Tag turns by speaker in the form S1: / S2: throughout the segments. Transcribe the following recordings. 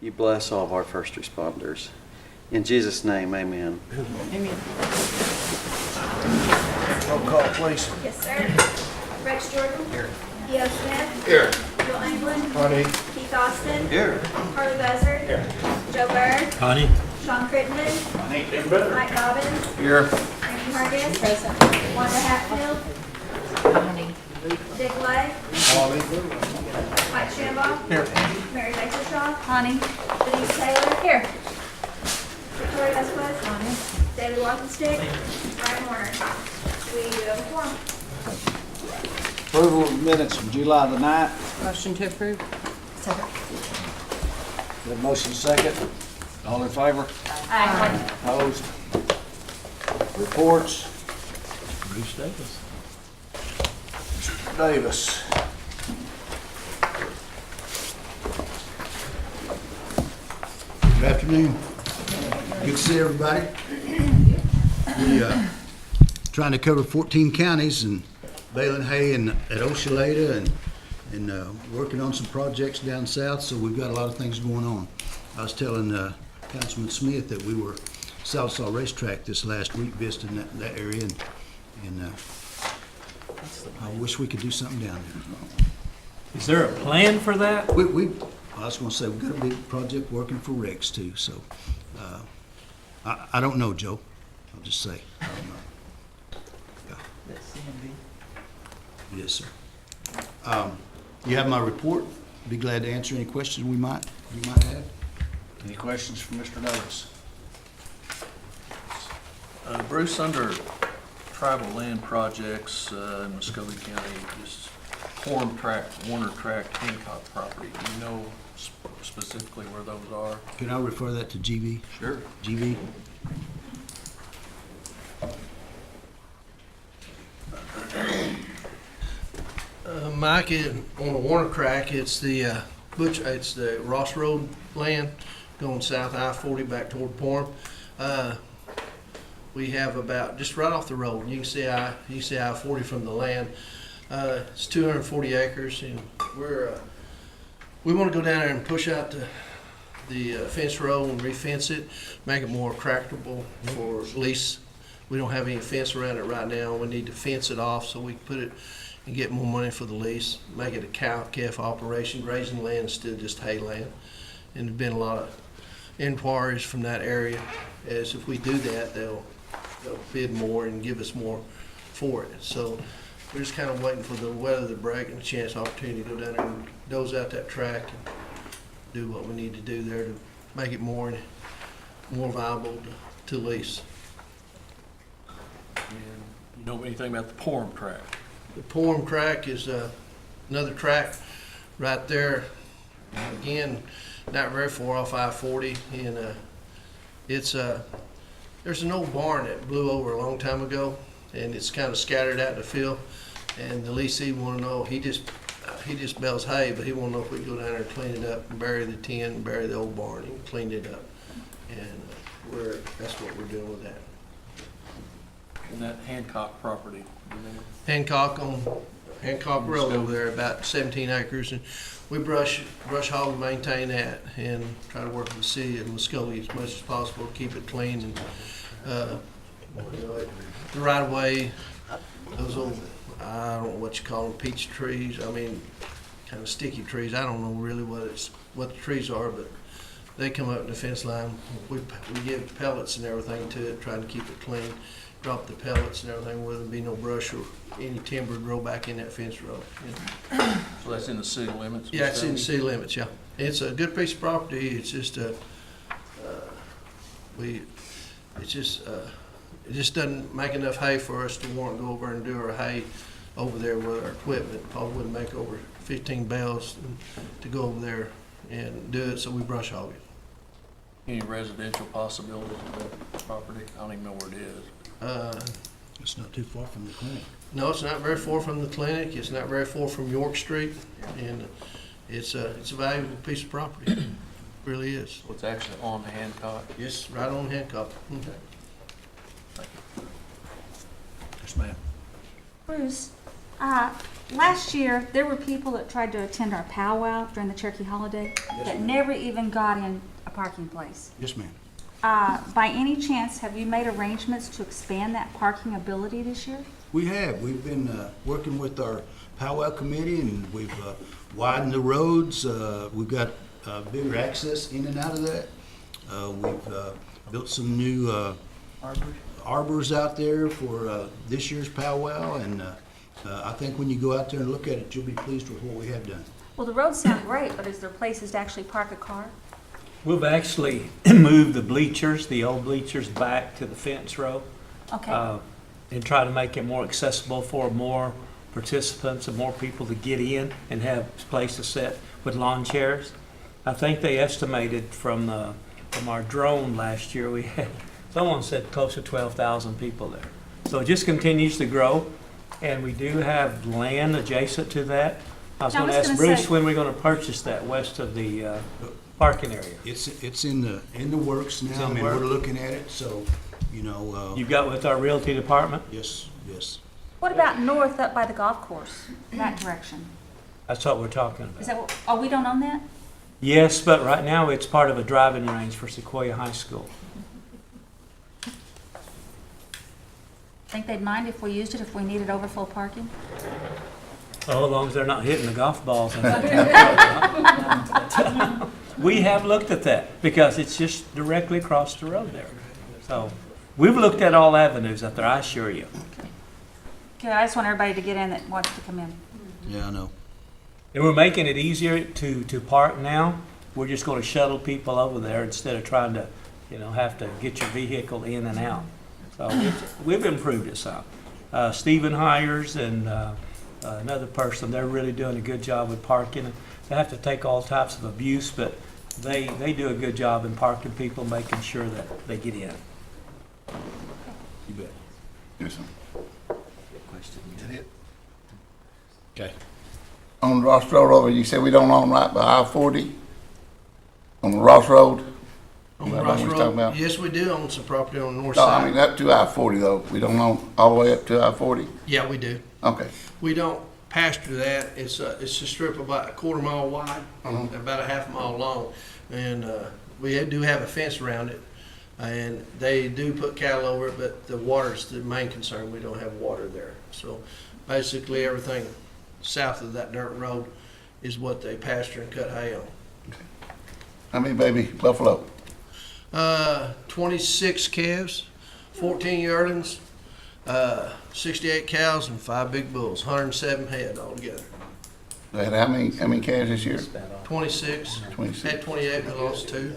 S1: You bless all of our first responders. In Jesus' name, amen.
S2: Amen.
S3: Roll call, please.
S4: Yes, sir. Rex Jordan.
S3: Here.
S4: E.O. Smith.
S3: Here.
S4: Bill England.
S3: Honey.
S4: Keith Austin.
S1: Here.
S4: Carter Bezer.
S3: Here.
S4: Joe Burr.
S5: Connie?
S4: Sean Crittenden. Mike Dobbins.
S3: Here.
S4: Randy Hargis.
S2: Present.
S4: Wanda Hatfield.
S2: Honey.
S4: Dick Lay.
S3: Holly.
S4: Mike Shambaugh.
S3: Here.
S4: Mary Bakershaw.
S2: Honey.
S4: Denise Taylor.
S2: Here.
S4: Victoria Esquez.
S2: Honey.
S4: David Walkenstick. Ryan Warner. We do have a quorum.
S3: Approval of minutes from July the 9th.
S2: Motion to approve. Second.
S3: The motion second. All in favor?
S2: Aye.
S3: Opposed? Reports.
S5: Bruce Davis.
S3: Mr. Davis.
S6: Good afternoon. Good to see everybody. We trying to cover 14 counties and baling hay and at Oshaleta and working on some projects down south, so we've got a lot of things going on. I was telling Councilman Smith that we were Southsaw Racetrack this last week visiting that area, and I wish we could do something down there.
S5: Is there a plan for that?
S6: I was gonna say, we've got a big project working for Rex too, so, I don't know, Joe. I'll just say, I don't know. Yeah. Yes, sir. You have my report. Be glad to answer any questions you might have.
S3: Any questions for Mr. Davis?
S7: Bruce, under tribal land projects in Muscogee County, just Quorum Tract, Warner Tract, Hancock property, do you know specifically where those are?
S6: Can I refer that to GV?
S7: Sure.
S6: GV?
S8: Mike, on the Warner Crack, it's the it's the Ross Road land going south I-40 back toward Porham. We have about just right off the road. You can see I-40 from the land. It's 240 acres, and we want to go down there and push out the fence row and refence it, make it more tractable for lease. We don't have any fence around it right now. We need to fence it off so we can put it and get more money for the lease, make it a cow-calf operation, grazing land instead of just hay land. And there's been a lot of inquiries from that area, as if we do that, they'll bid more and give us more for it. So we're just kind of waiting for the weather to break and a chance, opportunity to go down there and doze out that track and do what we need to do there to make it more viable to lease.
S7: And you know anything about the Quorum Tract?
S8: The Porham Track is another track right there. Again, not very far off I-40, and there's an old barn that blew over a long time ago, and it's kind of scattered out in the field. And the leasee want to know, he just bales hay, but he want to know if we can go down there and clean it up and bury the tin, and bury the old barn and clean it up. And that's what we're doing with that.
S7: And that Hancock property, you know?
S8: Hancock Road over there, about 17 acres, and we brush hog and maintain that, and try to work with the city of Muskogee as much as possible to keep it clean. And the right of way, those old, I don't know what you call them, peach trees. I mean, kind of sticky trees. I don't know really what the trees are, but they come up in the fence line. We give pellets and everything to it, trying to keep it clean. Drop the pellets and everything, where there be no brush or any timber grow back in that fence row. Yeah.
S7: So that's in the city limits?
S8: Yeah, it's in the city limits, yeah. It's a good piece of property. It's just it just doesn't make enough hay for us to want to go over and do our hay over there with our equipment. Probably wouldn't make over 15 bales to go over there and do it, so we brush hog it.
S7: Any residential possibilities of that property? I don't even know where it is.
S6: It's not too far from the clinic.
S8: No, it's not very far from the clinic. It's not very far from York Street, and it's a valuable piece of property. It really is.
S7: What's actually on Hancock?
S8: Yes, right on Hancock.
S6: Yes, ma'am.
S2: Bruce,
S9: Last year, there were people that tried to attend our powwow during the Cherokee holiday that never even got in a parking place.
S6: Yes, ma'am.
S9: By any chance, have you made arrangements to expand that parking ability this year?
S6: We have. We've been working with our powwow committee, and we've widened the roads. We've got bigger access in and out of that. We've built some new arbors out there for this year's powwow, and I think when you go out there and look at it, you'll be pleased with what we have done.
S9: Well, the roads sound great, but is there places to actually park a car?
S5: We've actually moved the bleachers, the old bleachers, back to the fence row.
S9: Okay.
S5: And try to make it more accessible for more participants and more people to get in and have a place to sit with lawn chairs. I think they estimated from our drone last year, we had, someone said close to 12,000 people there. So it just continues to grow, and we do have land adjacent to that. I was
S9: Now, I
S5: going to
S9: was
S5: ask
S9: gonna
S5: Bruce
S9: say-
S5: when we're going to purchase that west of the parking area.
S6: It's in the works
S5: It's
S6: now.
S5: in
S6: I
S5: the
S6: mean, we're
S5: works.
S6: looking at it, so, you know,
S5: You've got with our realty department?
S6: yes, yes.
S9: What about north up by the golf course, that direction?
S5: That's what we're talking
S9: Is
S5: about.
S9: that what, oh, we don't own that?
S5: Yes, but right now it's part of a driving range for Sequoia High School.
S9: Think they'd mind if we used it if we needed overflow parking?
S5: Oh, as long as they're not hitting the golf balls. We have looked at that because it's just directly across the road there. So we've looked at all avenues up there, I assure you.
S9: Okay, I just want everybody to get in that wants to come in.
S6: Yeah, I know.
S5: And we're making it easier to park now. We're just going to shuttle people over there instead of trying to, have to get your vehicle in and out. So we've improved it some. Stephen Hires and another person, they're really doing a good job with parking. They have to take all types of abuse, but they do a good job in parking people, making sure that they get in.
S6: You bet.
S10: Yes, sir.
S6: Is that it? Okay.
S10: On the Ross Road over, you said we don't own right by I-40? On the Ross Road?
S8: On
S10: Is that
S8: Ross
S10: what we're
S8: Road,
S10: talking about?
S8: yes, we do own some property on the north
S10: No, I mean
S8: side.
S10: up to I-40 though. We don't own all the way up to I-40?
S8: Yeah, we do.
S10: Okay.
S8: We don't pasture that. It's a strip about a quarter mile wide, and about a half mile long. And we do have a fence around it. And they do put cattle over it, but the water's the main concern. We don't have water there. So basically everything south of that dirt road is what they pasture and cut hay on.
S10: How many baby buffalo?
S8: 26 calves, 14 yearlings, 68 cows, and 5 big bulls, 107 head altogether.
S10: They had how many calves this year?
S8: 26,
S10: 26.
S8: had 28, but lost 2.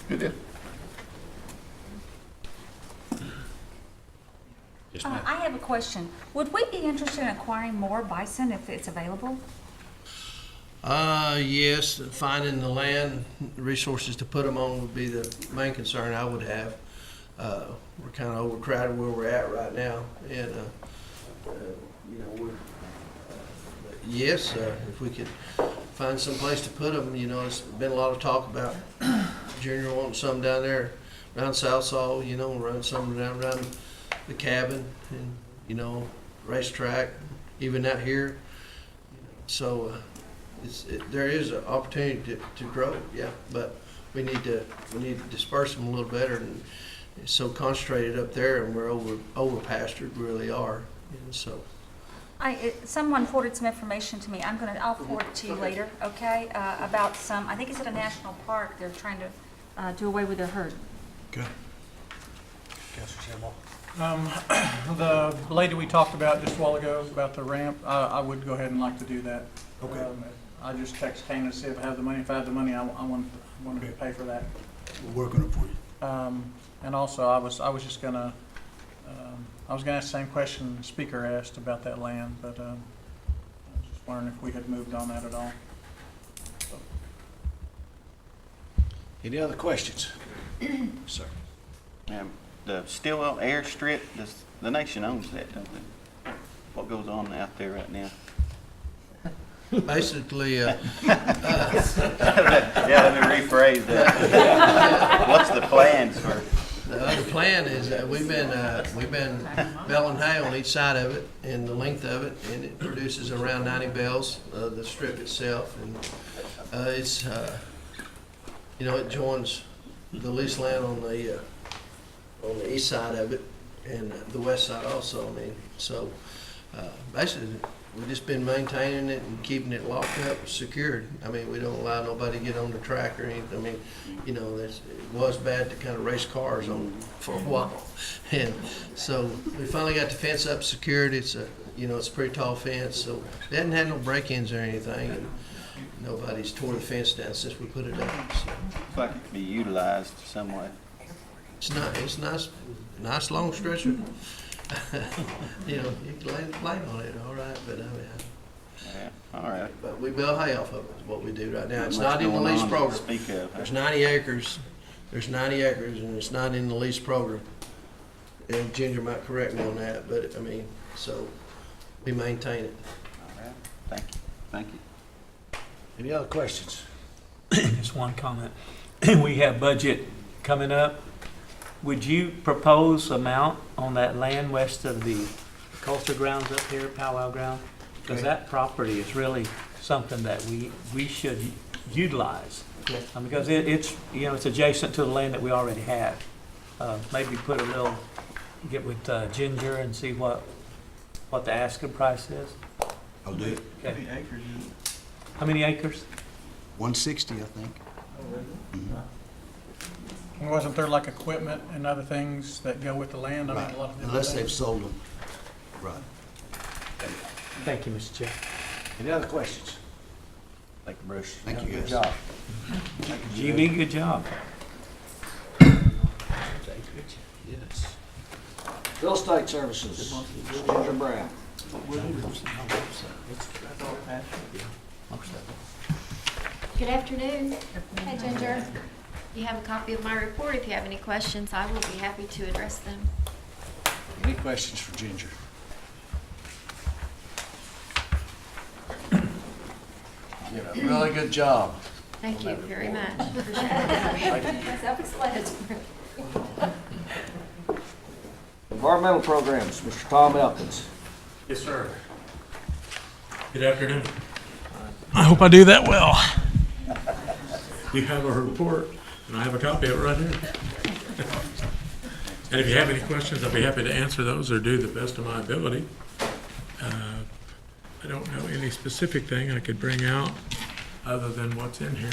S10: Good deal.
S6: Yes, ma'am.
S9: I have a question. Would we be interested in acquiring more bison if it's available?
S8: Yes, finding the land, resources to put them on would be the main concern I would have. We're kind of overcrowded where we're at right now, and yes, if we could find some place to put them, it's been a lot of talk about Junior wanting some down there around South Saw, run some down around the cabin, and racetrack, even out here. So there is an opportunity to grow, yeah, but we need to disperse them a little better, and it's so concentrated up there, and we're over pastured, we really are, so.
S9: Someone forwarded some information to me. I'll forward it to you later, okay? About some, I think it's at a national park. They're trying to do away with their herd.
S6: Okay.
S11: The lady we talked about just a while ago about the ramp, I would go ahead and like to do that.
S6: Okay.
S11: I just text Kane to see if I have the money. If I have the money, I wanted to pay for that.
S6: We'll work on it for you.
S11: And also, I was just gonna, I was gonna ask the same question the speaker asked about that land, but I was just wondering if we had moved on that at all. So.
S3: Any other questions? Sir.
S1: The Stillwell airstrip, the nation owns that, don't they? What goes on out there right now?
S8: Basically,
S1: Yeah, let me rephrase that. What's the plans for?
S8: the plan is that we've been baling hay on each side of it and the length of it, and it produces around 90 bales, the strip itself, and it's, it joins the lease land on the east side of it and the west side also, so basically, we've just been maintaining it and keeping it locked up, secured. We don't allow nobody to get on the track or anything. It was bad to kind of race cars on for a while. And so we finally got the fence up secured. It's it's a pretty tall fence, so it hasn't had no break-ins or anything. And nobody's tore the fence down since we put it up. So
S1: Looks like it could be utilized some way.
S8: it's nice long stretch of, you can lay the plane on it, all right, but
S1: Yeah, all right.
S8: but we bale hay off of it, is what we do right now.
S1: Not
S8: It's
S1: much
S8: not in the
S1: going
S8: lease
S1: on to
S8: program.
S1: Speak of.
S8: There's 90 acres, and it's not in the lease program. And Ginger might correct me on that, but so we maintain it.
S1: All right. Thank you.
S3: Any other questions?
S5: Just one comment. We have budget coming up. Would you propose amount on that land west of the culture grounds up here, powwow ground? Because that property is really something that we should utilize. Because it's adjacent to the land that we already have. Maybe put a little, get with Ginger and see what the asking price is.
S6: I'll do it.
S5: Okay. How many acres?
S6: 160, I think.
S11: And wasn't there like equipment and other things that go with the land? A lot of them
S6: Unless
S11: do.
S6: they've sold them. Right.
S5: Thank you, Mr. Chair.
S3: Any other questions?
S1: Thank you, Bruce.
S6: Thank you,
S3: Good
S6: guys.
S3: job.
S5: GB, good job.
S3: Yes. Real estate services, Ginger Brown.
S2: Good afternoon. Hi, Ginger. You have a copy of my report. If you have any questions, I will be happy to address them.
S3: Any questions for Ginger? You did a really good job.
S2: Thank you very much. Self-explanatory.
S3: Environmental programs, Mr. Tom Elkins.
S12: Yes, sir. Good afternoon. I hope I do that well. You have a report, and I have a copy of it right here. And if you have any questions, I'll be happy to answer those or do the best of my ability. I don't know any specific thing I could bring out other than what's in here.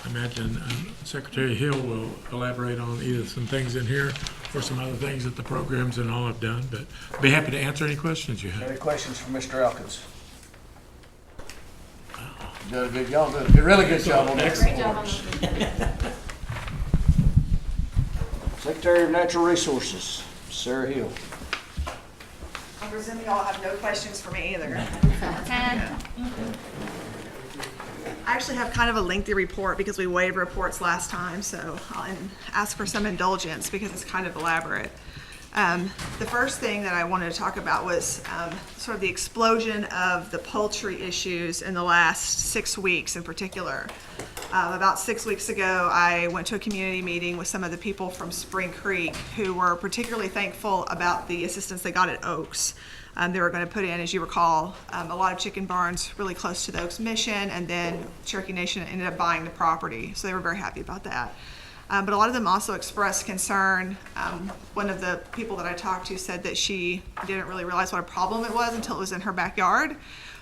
S12: I imagine Secretary Hill will elaborate on either some things in here or some other things that the programs and all have done, but I'll be happy to answer any questions you have.
S3: Any questions for Mr. Elkins? You did a good, y'all did a really good job on that.
S2: Great job on those.
S3: Secretary of Natural Resources, Sarah Hill.
S13: I presume y'all have no questions for me either. I actually have kind of a lengthy report because we waived reports last time, so I'll ask for some indulgence because it's kind of elaborate. The first thing that I wanted to talk about was sort of the explosion of the poultry issues in the last 6 weeks in particular. About 6 weeks ago, I went to a community meeting with some of the people from Spring Creek who were particularly thankful about the assistance they got at Oaks. They were going to put in, as you recall, a lot of chicken barns really close to the Oaks mission, and then Cherokee Nation ended up buying the property, so they were very happy about that. But a lot of them also expressed concern. One of the people that I talked to said that she didn't really realize what a problem it was until it was in her backyard,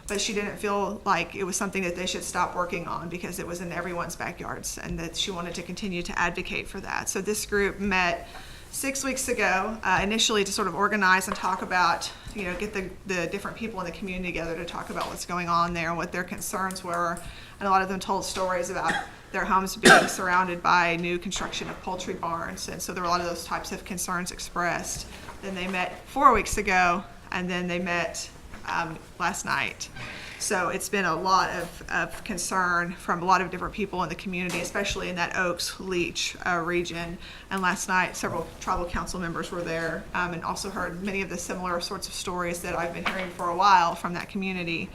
S13: but she didn't feel like it was something that they should stop working on because it was in everyone's backyards, and that she wanted to continue to advocate for that. So this group met 6 weeks ago, initially to sort of organize and talk about, get the different people in the community together to talk about what's going on there and what their concerns were. And a lot of them told stories about their homes being surrounded by new construction of poultry barns. And so there were a lot of those types of concerns expressed. Then they met 4 weeks ago, and then they met last night. So it's been a lot of concern from a lot of different people in the community, especially in that Oaks Leach region. And last night, several tribal council members were there and also heard many of the similar sorts of stories that I've been hearing for a while from that community.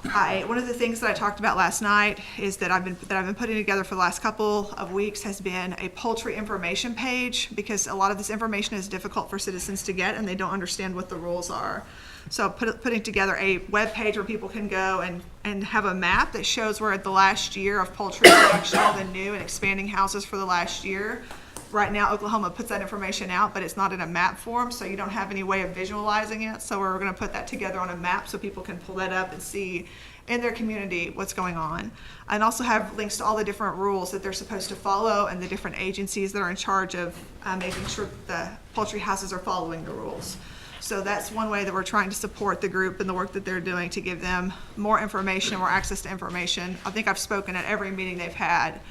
S13: One of the things that I talked about last night is that I've been putting together for the last couple of weeks has been a poultry information page, because a lot of this information is difficult for citizens to get and they don't understand what the rules are. So putting together a web page where people can go and have a map that shows where the last year of poultry production, the new and expanding houses for the last year. Right now, Oklahoma puts that information out, but it's not in a map form, so you don't have any way of visualizing it. So we're going to put that together on a map so people can pull that up and see in their community what's going on. And also have links to all the different rules that they're supposed to follow and the different agencies that are in charge of making sure the poultry houses are following the rules. So that's one way that we're trying to support the group and the work that they're doing to give them more information, more access to information. I think I've spoken at every meeting they've had,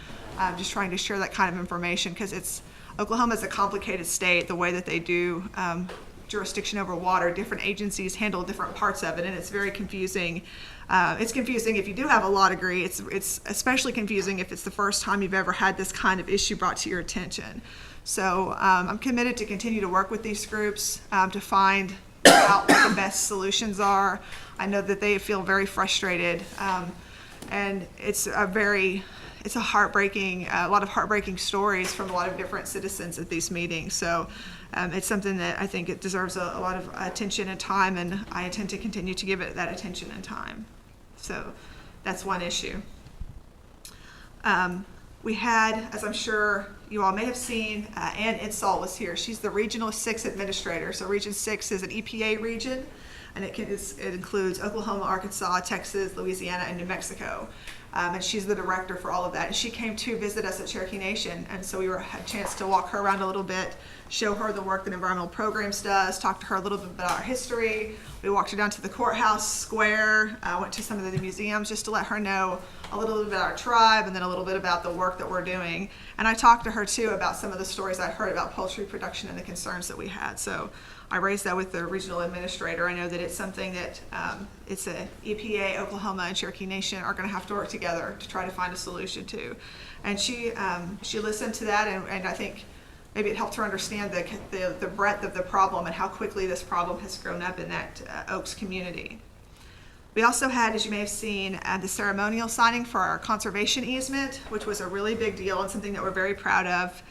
S13: just trying to share that kind of information, because Oklahoma is a complicated state, the way that they do jurisdiction over water. Different agencies handle different parts of it, and it's very confusing. It's confusing if you do have a law degree. It's especially confusing if it's the first time you've ever had this kind of issue brought to your attention. So I'm committed to continue to work with these groups to find out what the best solutions are. I know that they feel very frustrated, and it's a heartbreaking, a lot of heartbreaking stories from a lot of different citizens at these meetings. So it's something that I think it deserves a lot of attention and time, and I intend to continue to give it that attention and time. So that's one issue. We had, as I'm sure you all may have seen, Ann Insall was here. She's the Regional 6 Administrator. So Region 6 is an EPA region, and it includes Oklahoma, Arkansas, Texas, Louisiana, and New Mexico. And she's the director for all of that. And she came to visit us at Cherokee Nation, and so we had a chance to walk her around a little bit, show her the work that Environmental Programs does, talk to her a little bit about our history. We walked her down to the courthouse square, went to some of the museums just to let her know a little bit about our tribe and then a little bit about the work that we're doing. And I talked to her too about some of the stories I heard about poultry production and the concerns that we had. So I raised that with the regional administrator. I know that it's something that it's a EPA, Oklahoma, and Cherokee Nation are going to have to work together to try to find a solution to. And she listened to that, and I think maybe it helped her understand the breadth of the problem and how quickly this problem has grown up in that Oaks community. We also had, as you may have seen, the ceremonial signing for our conservation easement, which was a really big deal and something that we're very proud of.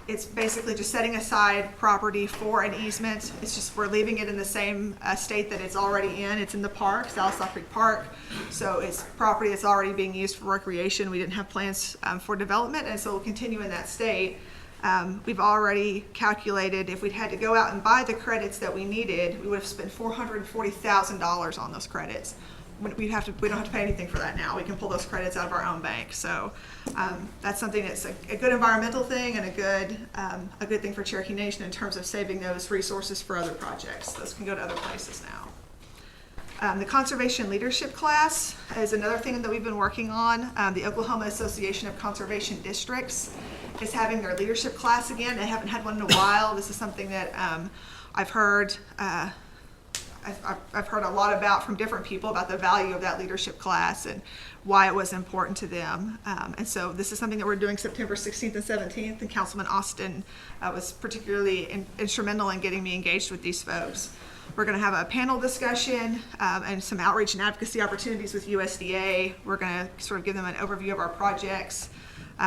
S13: It's basically just setting aside property for an easement. It's just we're leaving it in the same state that it's already in. It's in the park, South Creek Park. So it's property that's already being used for recreation. We didn't have plans for development, and so we'll continue in that state. We've already calculated if we'd had to go out and buy the credits that we needed, we would have spent $440,000 on those credits. We don't have to pay anything for that now. We can pull those credits out of our own bank. So that's something that's a good environmental thing and a good thing for Cherokee Nation in terms of saving those resources for other projects. Those can go to other places now. The conservation leadership class is another thing that we've been working on. The Oklahoma Association of Conservation Districts is having their leadership class again. They haven't had one in a while. This is something that I've heard a lot about from different people about the value of that leadership class and why it was important to them. And so this is something that we're doing September 16th and 17th, and Councilman Austin was particularly instrumental in getting me engaged with these folks. We're going to have a panel discussion and some outreach and advocacy opportunities with USDA. We're going to sort of give them an overview of our projects,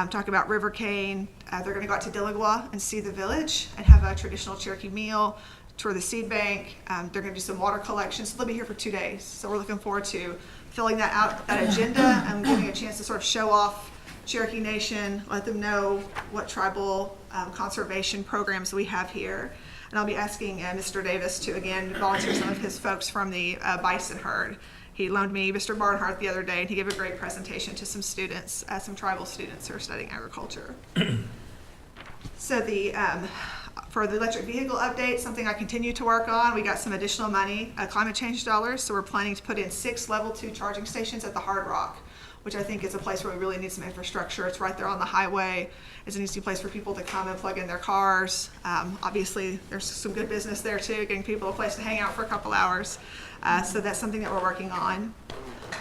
S13: talk about River Cane. They're going to go out to Dilligwa and see the village and have a traditional Cherokee meal, tour the seed bank. They're going to do some water collection. So they'll be here for 2 days. So we're looking forward to filling that out, that agenda, and giving a chance to sort of show off Cherokee Nation, let them know what tribal conservation programs we have here. And I'll be asking Mr. Davis to, again, volunteer some of his folks from the bison herd. He loaned me Mr. Barnhart the other day, and he gave a great presentation to some students, some tribal students who are studying agriculture. So for the electric vehicle update, something I continue to work on, we got some additional money, climate change dollars, so we're planning to put in 6 level 2 charging stations at the Hard Rock, which I think is a place where we really need some infrastructure. It's right there on the highway. It's an easy place for people to come and plug in their cars. Obviously, there's some good business there too, getting people a place to hang out for a couple hours. So that's something that we're working on.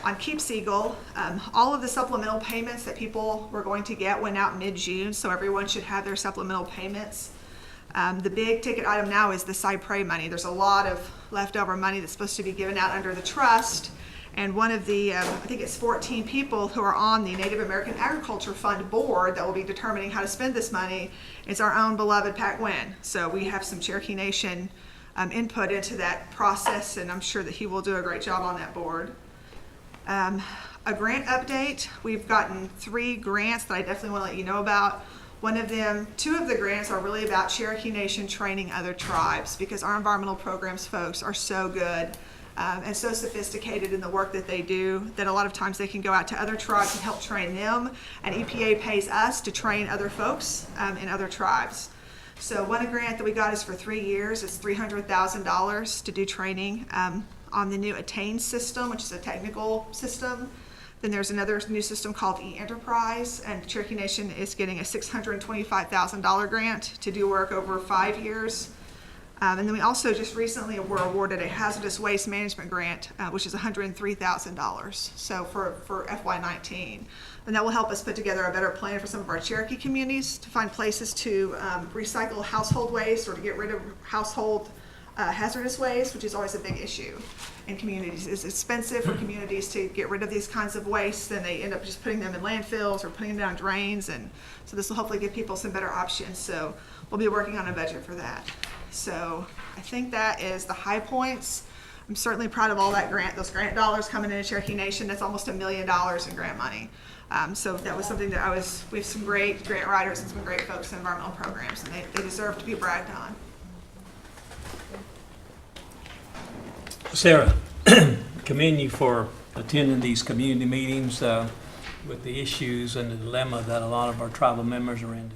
S13: On Keep Seagull, all of the supplemental payments that people were going to get went out mid-June, so everyone should have their supplemental payments. The big ticket item now is the Cypre money. There's a lot of leftover money that's supposed to be given out under the trust. And one of the, I think it's 14 people who are on the Native American Agriculture Fund board that will be determining how to spend this money is our own beloved Pat Gwynn. So we have some Cherokee Nation input into that process, and I'm sure that he will do a great job on that board. A grant update, we've gotten 3 grants that I definitely want to let you know about. One of them, 2 of the grants are really about Cherokee Nation training other tribes, because our environmental programs folks are so good and so sophisticated in the work that they do that a lot of times they can go out to other tribes and help train them, and EPA pays us to train other folks in other tribes. So one grant that we got is for 3 years. It's $300,000 to do training on the new Attain system, which is a technical system. Then there's another new system called E-Enterprise, and Cherokee Nation is getting a $625,000 grant to do work over 5 years. And then we also just recently were awarded a hazardous waste management grant, which is $103,000. So for FY19, and that will help us put together a better plan for some of our Cherokee communities to find places to recycle household waste or to get rid of household hazardous waste, which is always a big issue in communities. It's expensive for communities to get rid of these kinds of waste, and they end up just putting them in landfills or putting them down drains, and so this will hopefully give people some better options. So we'll be working on a budget for that. So I think that is the high points. I'm certainly proud of all that those grant dollars coming into Cherokee Nation. That's almost $1 million in grant money. So that was something that we have some great grant writers and some great folks in environmental programs, and they deserve to be bragged on.
S5: Sarah, commend you for attending these community meetings with the issues and the dilemma that a lot of our tribal members are in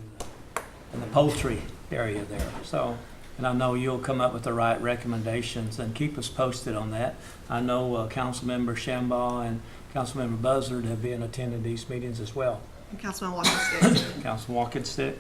S5: the poultry area there. So, and I know you'll come up with the right recommendations and keep us posted on that. I know Councilmember Shambaugh and Councilmember Buzzard have been attending these meetings as well.
S13: And Councilman Walkenstick.
S5: Councilman Walkenstick.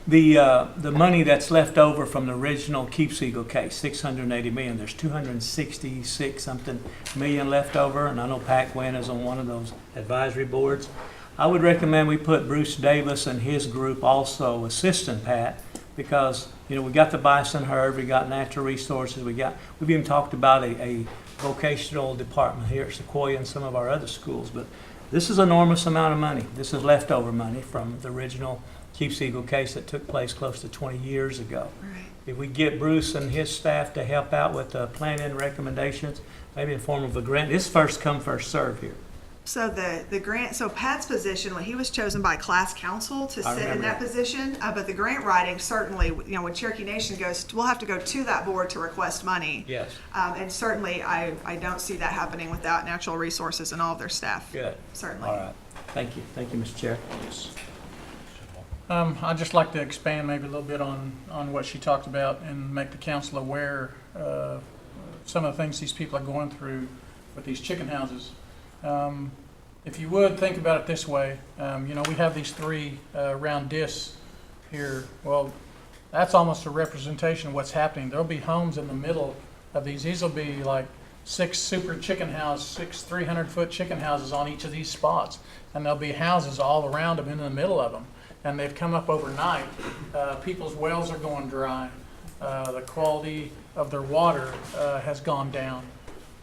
S5: The money that's left over from the original Keepseagle case, $680 million, there's 266 something million left over, and I know Pat Gwynn is on one of those advisory boards. I would recommend we put Bruce Davis and his group also assisting Pat, because we got the bison herd, we got natural resources, we've even talked about a vocational department here at Sequoia and some of our other schools, but this is an enormous amount of money. This is leftover money from the original Keepseagle case that took place close to 20 years ago.
S13: Right.
S5: If we get Bruce and his staff to help out with the planning recommendations, maybe in form of a grant, it's first come, first serve here.
S13: So the grant, so Pat's position, when he was chosen by class council to sit in that position, but the grant writing certainly, when Cherokee Nation goes, we'll have to go to that board to request money.
S5: Yes.
S13: And certainly I don't see that happening without natural resources and all of their staff.
S5: Good.
S13: Certainly.
S5: All right. Thank you, Mr. Chair.
S7: Yes.
S11: I'd just like to expand maybe a little bit on what she talked about and make the council aware of some of the things these people are going through with these chicken houses. If you would think about it this way, we have these 3 round discs here. Well, that's almost a representation of what's happening. There'll be homes in the middle of these. These will be like 6 super chicken houses, 6 300-foot chicken houses on each of these spots. And there'll be houses all around them in the middle of them. And they've come up overnight. People's wells are going dry. The quality of their water has gone down.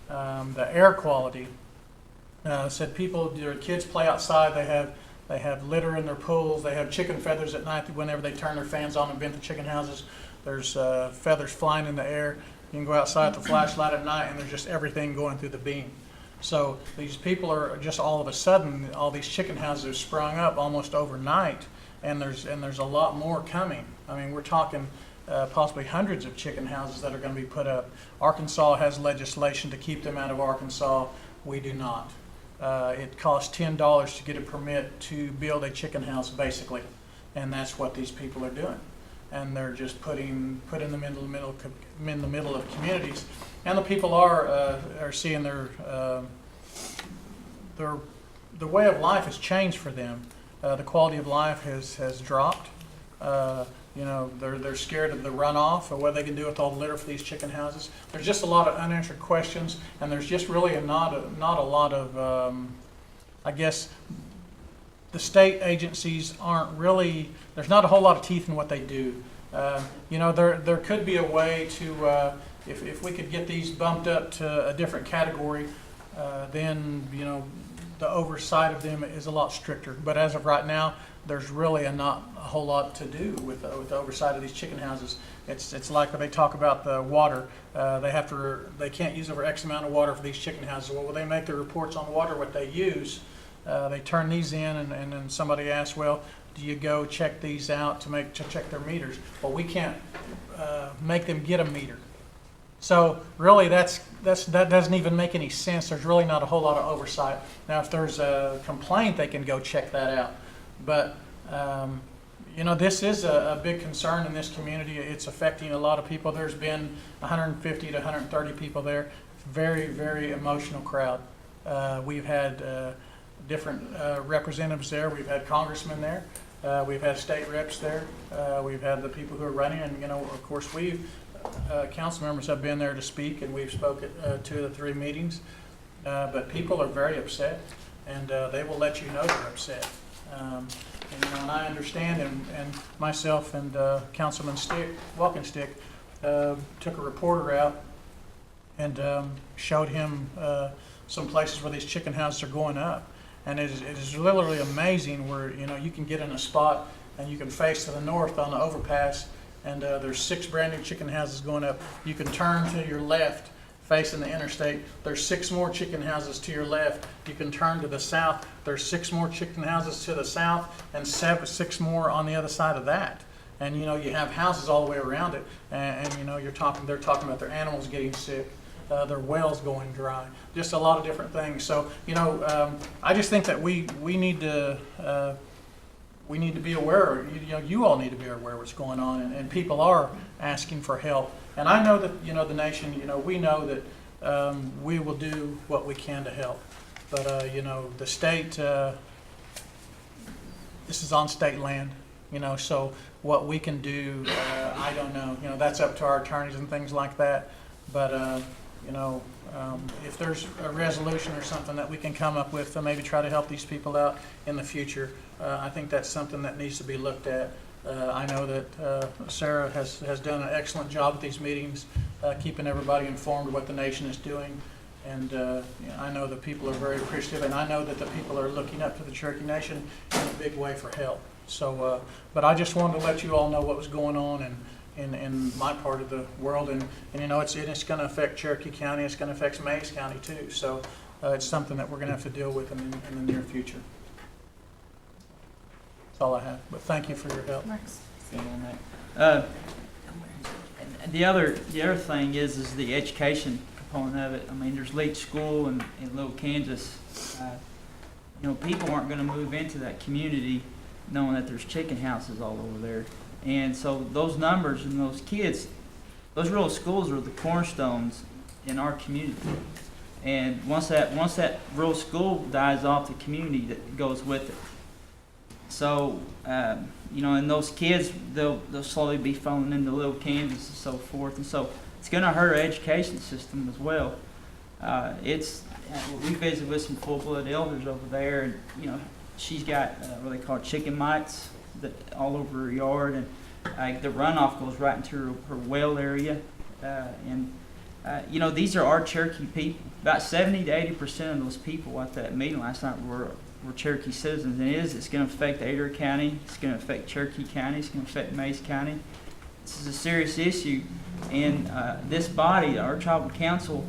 S11: The air quality. Said their kids play outside. They have litter in their pools. They have chicken feathers at night whenever they turn their fans on and vent the chicken houses. There's feathers flying in the air. You can go outside with a flashlight at night, and there's just everything going through the beam. So these people are just all of a sudden, all these chicken houses have sprung up almost overnight, and there's a lot more coming. I mean, we're talking possibly hundreds of chicken houses that are going to be put up. Arkansas has legislation to keep them out of Arkansas. We do not. It costs $10 to get a permit to build a chicken house, basically, and that's what these people are doing. And they're just putting them in the middle of communities, and the people are seeing their way of life has changed for them. The quality of life has dropped. They're scared of the runoff or what they can do with all the litter for these chicken houses. There's just a lot of unanswered questions, and there's just really not a lot of, I guess, the state agencies aren't really, there's not a whole lot of teeth in what they do. You know, there could be a way to, if we could get these bumped up to a different category, then, you know, the oversight of them is a lot stricter. But as of right now, there's really not a whole lot to do with the oversight of these chicken houses. It's like when they talk about the water. They can't use over X amount of water for these chicken houses. Well, when they make their reports on water, what they use, they turn these in, and then somebody asks, well, do you go check these out to check their meters? Well, we can't make them get a meter. So really, that doesn't even make any sense. There's really not a whole lot of oversight. Now, if there's a complaint, they can go check that out. But you know, this is a big concern in this community. It's affecting a lot of people. There's been 150 to 130 people there. Very, very emotional crowd. We've had different representatives there. We've had congressmen there. We've had state reps there. We've had the people who are running, and you know, of course, council members have been there to speak, and we've spoken at 2 of the 3 meetings. But people are very upset, and they will let you know they're upset. And, you know, and I understand, and myself and Councilman Walkenstick took a reporter out and showed him some places where these chicken houses are going up. And it is literally amazing where, you know, you can get in a spot and you can face to the north on the overpass, and there's 6 brand new chicken houses going up. You can turn to your left facing the interstate. There's 6 more chicken houses to your left. You can turn to the south. There's 6 more chicken houses to the south, and 6 more on the other side of that. And you know, you have houses all the way around it, and you know, they're talking about their animals getting sick, their wells going dry, just a lot of different things. So you know, I just think that we need to be aware. You know, you all need to be aware of what's going on, and people are asking for help. And I know that, you know, the nation, you know, we know that we will do what we can to help. But you know, the state, this is on state land, you know, so what we can do, I don't know. You know, that's up to our attorneys and things like that. But you know, if there's a resolution or something that we can come up with to maybe try to help these people out in the future, I think that's something that needs to be looked at. I know that Sarah has done an excellent job at these meetings, keeping everybody informed of what the nation is doing. And you know, I know that people are very appreciative, and I know that the people are looking up to the Cherokee Nation in a big way for help. So, but I just wanted to let you all know what was going on in my part of the world, and you know, it's going to affect Cherokee County. It's going to affect Mays County too. So it's something that we're going to have to deal with in the near future. That's all I have. But thank you for your help.
S14: The other thing is the education component of it. I mean, there's Leach School in Little Kansas. You know, people aren't going to move into that community knowing that there's chicken houses all over there. And so those numbers and those kids, those rural schools are the cornerstones in our community. And once that rural school dies off, the community that goes with it. So, you know, and those kids, they'll slowly be falling into Little Kansas and so forth. And so it's going to hurt our education system as well. We visited with some full-blood elders over there, and, you know, she's got what they call chicken mites all over her yard, and the runoff goes right into her well area. You know, these are our Cherokee people. About 70 to 80% of those people at that meeting last night were Cherokee citizens, and it's going to affect Adair County, it's going to affect Cherokee County, it's going to affect Mays County. This is a serious issue, and this body, our tribal council,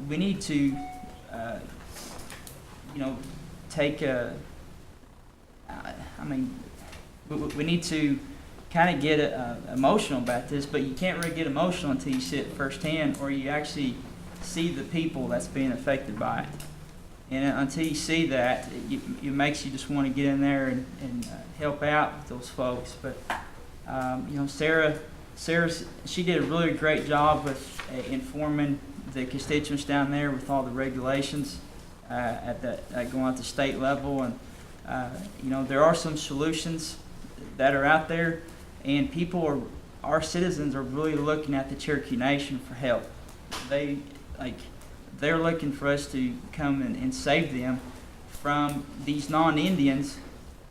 S14: we need to, you know, take we need to kind of get emotional about this, but you can't really get emotional until you see it firsthand, or you actually see the people that's being affected by it. And until you see that, it makes you just want to get in there and help out with those folks. But you know, Sarah, she did a really great job with informing the constituents down there with all the regulations going at the state level. And you know, there are some solutions that are out there, and our citizens are really looking at the Cherokee Nation for help. They're looking for us to come and save them from these non-Indians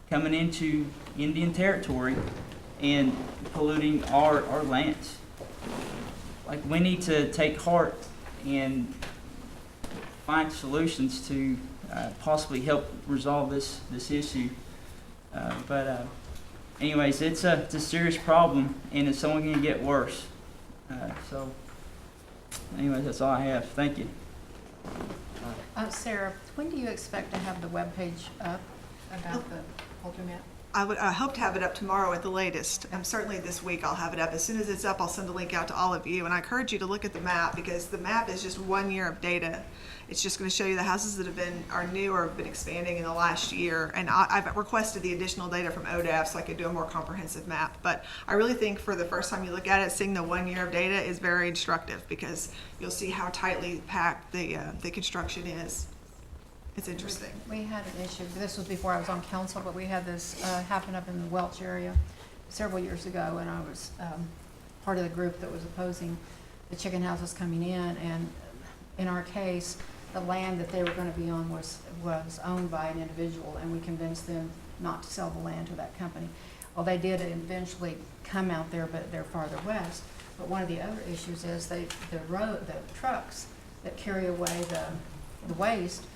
S14: coming into Indian territory and polluting our lands. Like, we need to take heart and find solutions to possibly help resolve this issue. Anyways, it's a serious problem, and it's only going to get worse. So, anyways, that's all I have. Thank you.
S15: Sarah, when do you expect to have the webpage up about the poultry map?
S13: I hope to have it up tomorrow at the latest. Certainly this week I'll have it up. As soon as it's up, I'll send a link out to all of you. And I encourage you to look at the map, because the map is just 1 year of data. It's just going to show you the houses that are new or have been expanding in the last year. And I've requested the additional data from ODAF so I could do a more comprehensive map. But I really think for the first time you look at it, seeing the 1 year of data is very instructive, because you'll see how tightly packed the construction is. It's interesting.
S15: We had an issue, this was before I was on council, but we had this happen up in the Welch area several years ago, and I was part of the group that was opposing the chicken houses coming in. And in our case, the land that they were going to be on was owned by an individual, and we convinced them not to sell the land to that company. Well, they did eventually come out there, but they're farther west. But one of the other issues is the trucks that carry away the waste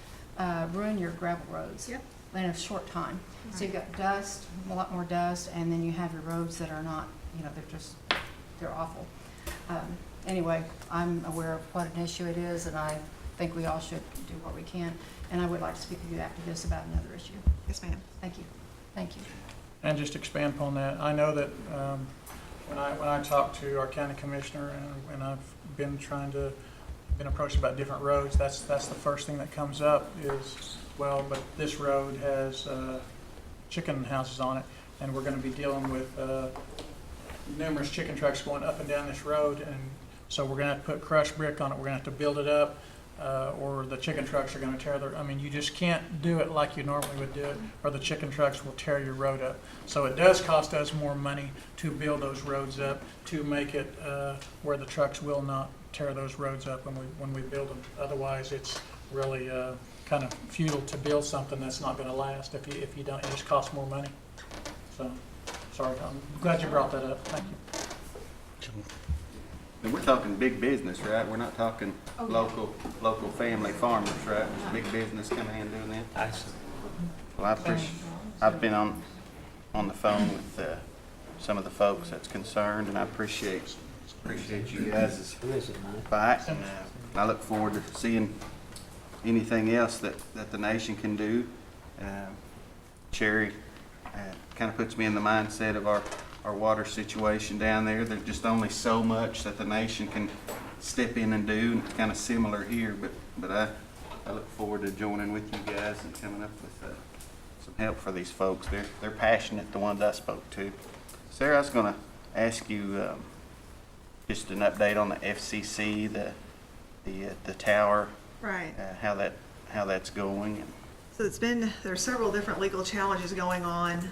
S15: ruin your gravel roads.
S13: Yep.
S15: In a short time. So you've got dust, a lot more dust, and then you have your roads that are not, they're awful. Anyway, I'm aware of what an issue it is, and I think we all should do what we can. And I would like to speak with you after this about another issue.
S13: Yes, ma'am.
S15: Thank you. Thank you.
S11: And just to expand upon that, I know that when I talk to our county commissioner, and I've been approached about different roads, that's the first thing that comes up is, well, but this road has chicken houses on it, and we're going to be dealing with numerous chicken trucks going up and down this road, and so we're going to have to put crushed brick on it. We're going to have to build it up, or the chicken trucks are going to tear you just can't do it like you normally would do it, or the chicken trucks will tear your road up. So it does cost us more money to build those roads up, to make it where the trucks will not tear those roads up when we build them. Otherwise, it's really kind of futile to build something that's not going to last if you don't. It just costs more money. So, sorry. I'm glad you brought that up. Thank you.
S1: And we're talking big business, right? We're not talking local family farmers, right? It's big business coming in doing that. Well, I've been on the phone with some of the folks that's concerned, and I appreciate you guys' fight, and I look forward to seeing anything else that the nation can do. Cherry kind of puts me in the mindset of our water situation down there. There's just only so much that the nation can step in and do, and it's kind of similar here, but I look forward to joining with you guys and coming up with some help for these folks. They're passionate, the ones I spoke to. Sarah, I was going to ask you just an update on the FCC, the tower,
S13: Right.
S1: How that's going.
S13: So there's several different legal challenges going on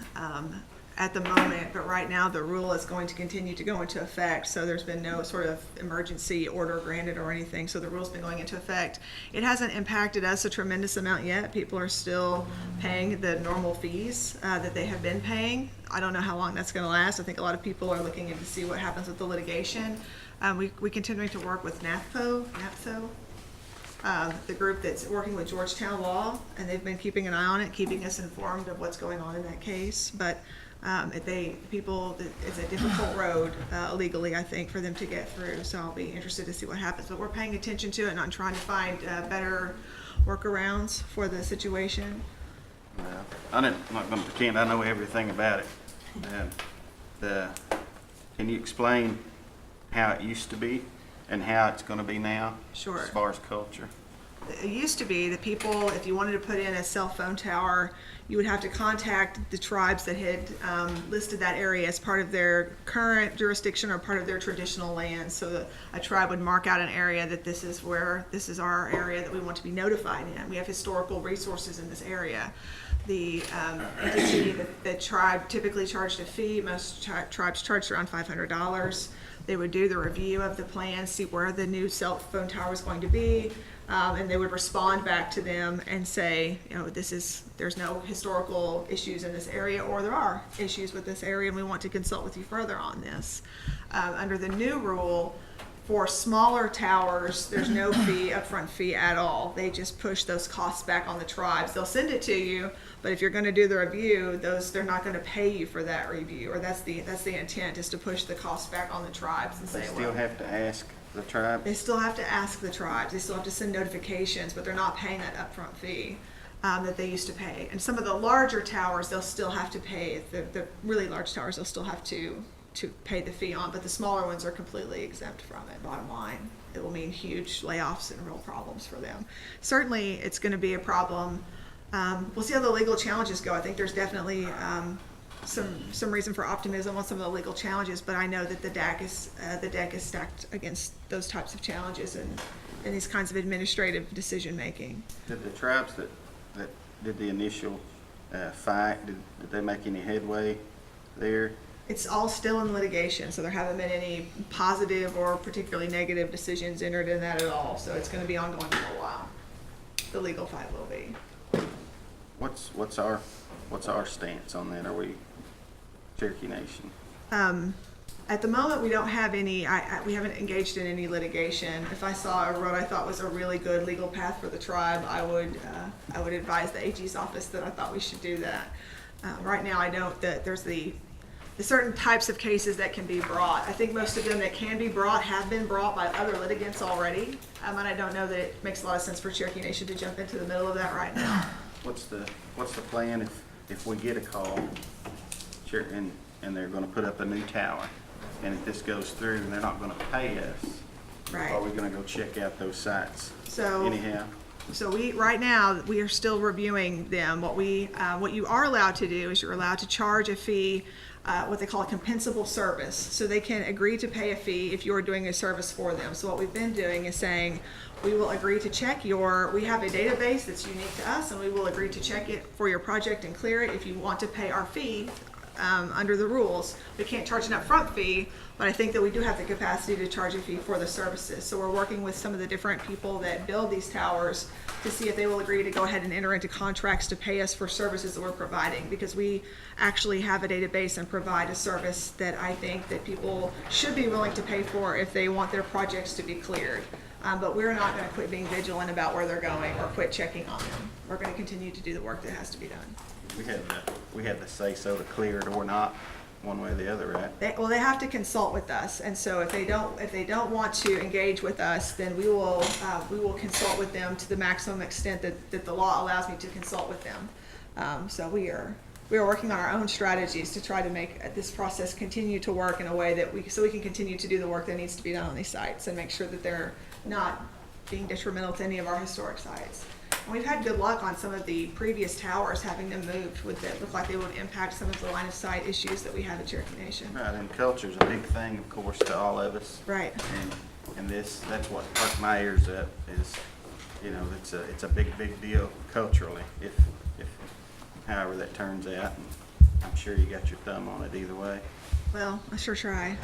S13: at the moment, but right now the rule is going to continue to go into effect. So there's been no sort of emergency order granted or anything. So the rule's been going into effect. It hasn't impacted us a tremendous amount yet. People are still paying the normal fees that they have been paying. I don't know how long that's going to last. I think a lot of people are looking in to see what happens with the litigation. We continue to work with NAPSO, the group that's working with Georgetown Law, and they've been keeping an eye on it, keeping us informed of what's going on in that case. But it's a difficult road legally, I think, for them to get through. So I'll be interested to see what happens. But we're paying attention to it, and I'm trying to find better workarounds for the situation.
S1: I'm not going to pretend I know everything about it. Can you explain how it used to be and how it's going to be now?
S13: Sure.
S1: As far as culture.
S13: It used to be that people, if you wanted to put in a cell phone tower, you would have to contact the tribes that had listed that area as part of their current jurisdiction or part of their traditional land. So a tribe would mark out an area that this is our area that we want to be notified in. We have historical resources in this area. The entity, the tribe typically charged a fee. Most tribes charged around $500. They would do the review of the plan, see where the new cell phone tower was going to be. And they would respond back to them and say, you know, there's no historical issues in this area, or there are issues with this area, and we want to consult with you further on this. Under the new rule, for smaller towers, there's no upfront fee at all. They just push those costs back on the tribes. They'll send it to you, but if you're going to do the review, they're not going to pay you for that review, or that's the intent, is to push the cost back on the tribes and say,
S1: They still
S13: well,
S1: have to ask the tribe?
S13: they still have to ask the tribes. They still have to send notifications, but they're not paying that upfront fee that they used to pay. And some of the larger towers, they'll still have to pay. The really large towers, they'll still have to pay the fee on, but the smaller ones are completely exempt from it. Bottom line, it will mean huge layoffs and real problems for them. Certainly, it's going to be a problem. We'll see how the legal challenges go. I think there's definitely some reason for optimism on some of the legal challenges, but I know that the deck is stacked against those types of challenges and these kinds of administrative decision making.
S1: Did the tribes that did the initial fight, did they make any headway there?
S13: It's all still in litigation, so there haven't been any positive or particularly negative decisions entered in that at all. So it's going to be ongoing for a while. The legal fight will be.
S1: What's our stance on that? Are we Cherokee Nation?
S13: At the moment, we don't have any. We haven't engaged in any litigation. If I saw a road I thought was a really good legal path for the tribe, I would advise the AG's office that I thought we should do that. Right now, I know that there's the certain types of cases that can be brought. I think most of them that can be brought have been brought by other litigants already, and I don't know that it makes a lot of sense for Cherokee Nation to jump into the middle of that right now.
S1: What's the plan if we get a call and they're going to put up a new tower, and if this goes through and they're not going to pay us,
S13: Right.
S1: are we going to go check out those sites?
S13: So
S1: anyhow,
S13: So right now, we are still reviewing them. What you are allowed to do is you're allowed to charge a fee, what they call a compensable service. So they can agree to pay a fee if you're doing a service for them. So what we've been doing is saying, we will agree to check we have a database that's unique to us, and we will agree to check it for your project and clear it if you want to pay our fee. Under the rules, we can't charge an upfront fee, but I think that we do have the capacity to charge a fee for the services. So we're working with some of the different people that build these towers to see if they will agree to go ahead and enter into contracts to pay us for services that we're providing, because we actually have a database and provide a service that I think that people should be willing to pay for if they want their projects to be cleared. But we're not going to quit being vigilant about where they're going or quit checking on them. We're going to continue to do the work that has to be done.
S1: we had the say so to clear it or not, one way or the other, right?
S13: They have to consult with us, and so if they don't want to engage with us, then we will consult with them to the maximum extent that the law allows me to consult with them. So we are working on our own strategies to try to make this process continue to work in a way that we can continue to do the work that needs to be done on these sites and make sure that they're not being detrimental to any of our historic sites. And we've had good luck on some of the previous towers, having them moved that look like they would impact some of the line of sight issues that we have at Cherokee Nation.
S1: Right, and culture's a big thing, of course, to all of us.
S13: Right.
S1: And that's what perked my ears up is, it's a big deal culturally, if however that turns out. And I'm sure you got your thumb on it either way.
S13: Well, I sure try.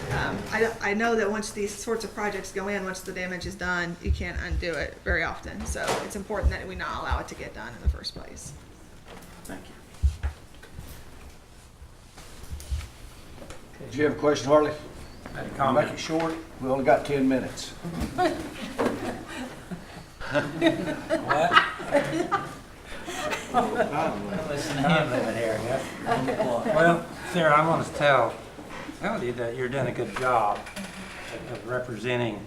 S13: I know that once these sorts of projects go in, once the damage is done, you can't undo it very often. So it's important that we not allow it to get done in the first place.
S1: Thank you.
S3: Do you have a question, Harley?
S5: I'll
S3: Make it short. We only got 10 minutes.
S5: What? Listen to him living here, yeah? Well, Sarah, I want to tell you that you're doing a good job of representing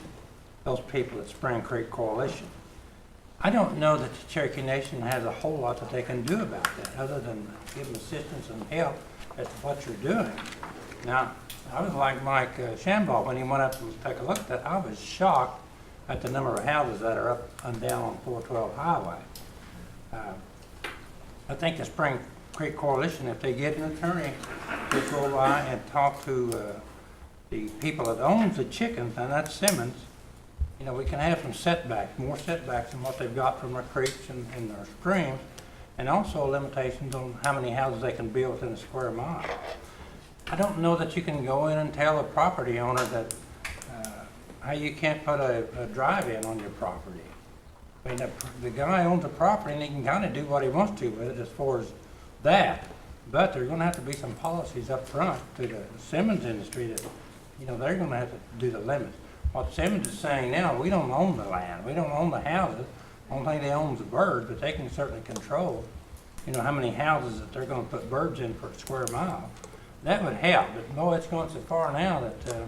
S5: those people at Spring Creek Coalition. I don't know that the Cherokee Nation has a whole lot that they can do about that, other than give them assistance and help at what you're doing. Now, I was like Mike Shambaugh when he went up and take a look at that. I was shocked at the number of houses that are up and down on 412 Highway. I think the Spring Creek Coalition, if they get an attorney to go by and talk to the people that owns the chickens, and that's Simmons, we can have some setbacks, more setbacks than what they've got from their creeks and their streams, and also limitations on how many houses they can build within a square mile. I don't know that you can go in and tell a property owner that how you can't put a drive-in on your property.
S16: I mean, the guy owns the property and he can kind of do what he wants to with it as far as that. But there's gonna have to be some policies up front to the Simmons industry that, you know, they're gonna have to do the limits. What Simmons is saying now, we don't own the land, we don't own the houses. Only thing they own is the birds, but they can certainly control, you know, how many houses that they're gonna put birds in per square mile. That would help, but no, it's going so far now that,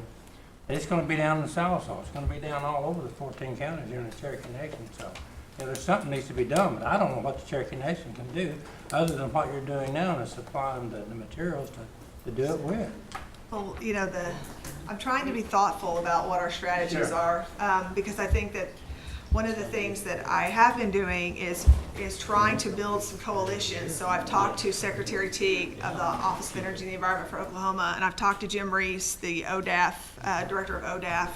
S16: it's gonna be down in Sallisaw. It's gonna be down all over the 14 counties here in the Cherokee Nation, so, you know, there's something needs to be done, but I don't know what the Cherokee Nation can do, other than what you're doing now, and supply them the materials to do it with.
S13: Well, you know, I'm trying to be thoughtful about what our strategies are, because I think that one of the things that I have been doing is trying to build some coalitions. So I've talked to Secretary Teague of the Office of Energy and the Environment for Oklahoma, and I've talked to Jim Reese, the ODAF, director of ODAF,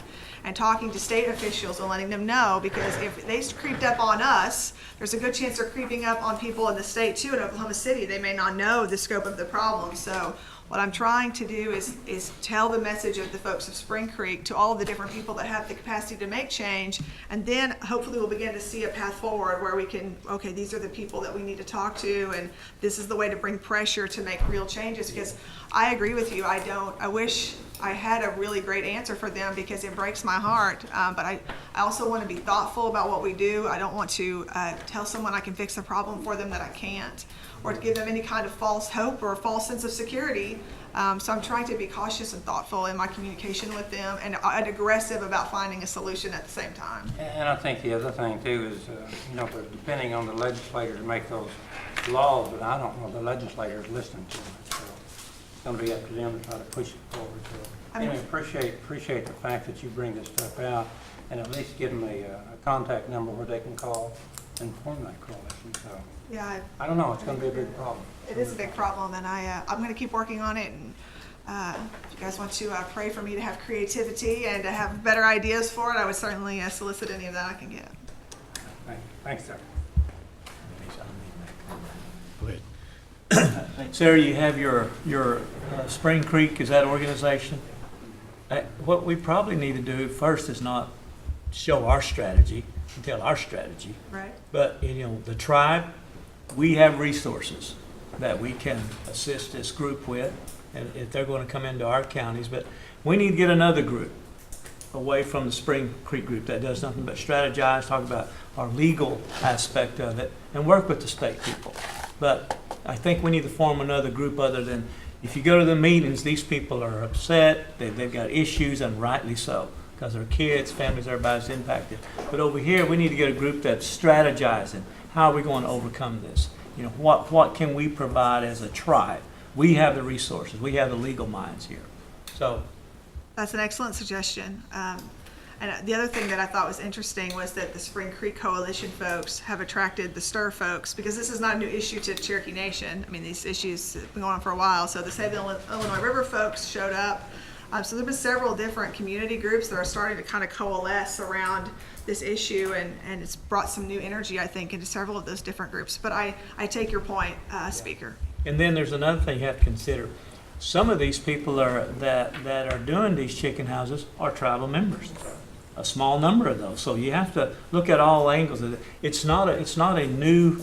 S13: and talking to state officials and letting them know, because if they creeped up on us, there's a good chance they're creeping up on people in the state too, in Oklahoma City. They may not know the scope of the problem. So what I'm trying to do is tell the message of the folks of Spring Creek to all of the different people that have the capacity to make change, and then hopefully we'll begin to see a path forward where we can, okay, these are the people that we need to talk to, and this is the way to bring pressure to make real changes. Because I agree with you, I wish I had a really great answer for them, because it breaks my heart, but I also want to be thoughtful about what we do. I don't want to tell someone I can fix a problem for them that I can't, or to give them any kind of false hope or false sense of security. So I'm trying to be cautious and thoughtful in my communication with them, and aggressive about finding a solution at the same time.
S16: And I think the other thing too is, you know, depending on the legislators to make those laws, but I don't know the legislators listening to them. So it's going to be up to them to try to push it forward. So anyway, appreciate the fact that you bring this stuff out, and at least give them a contact number where they can call and form that coalition. So
S13: yeah,
S16: I don't know. It's going to be a big problem.
S13: It is a big problem, and I'm going to keep working on it. And if you guys want to pray for me to have creativity and to have better ideas for it, I would certainly solicit any of that I can get.
S16: Thanks, sir.
S6: Go ahead.
S5: Sarah, you have your Spring Creek, is that organization? What we probably need to do first is not show our strategy and tell our strategy.
S13: Right.
S5: But, you know, the tribe, we have resources that we can assist this group with, and if they're going to come into our counties. But we need to get another group away from the Spring Creek group that does nothing but strategize, talk about our legal aspect of it, and work with the state people. But I think we need to form another group other than, if you go to the meetings, these people are upset, they've got issues, and rightly so, because their kids, families, everybody's impacted. But over here, we need to get a group that's strategizing. How are we going to overcome this? You know, what can we provide as a tribe? We have the resources. We have the legal minds here. So
S13: That's an excellent suggestion. And the other thing that I thought was interesting was that the Spring Creek Coalition folks have attracted the STIR folks, because this is not a new issue to Cherokee Nation. I mean, these issues have been going on for a while. So the Save the Illinois River folks showed up. So there have been several different community groups that are starting to kind of coalesce around this issue, and it's brought some new energy, I think, into several of those different groups. But I take your point, Speaker.
S5: And then there's another thing you have to consider. Some of these people that are doing these chicken houses are tribal members. A small number of those. So you have to look at all angles of it. It's not a new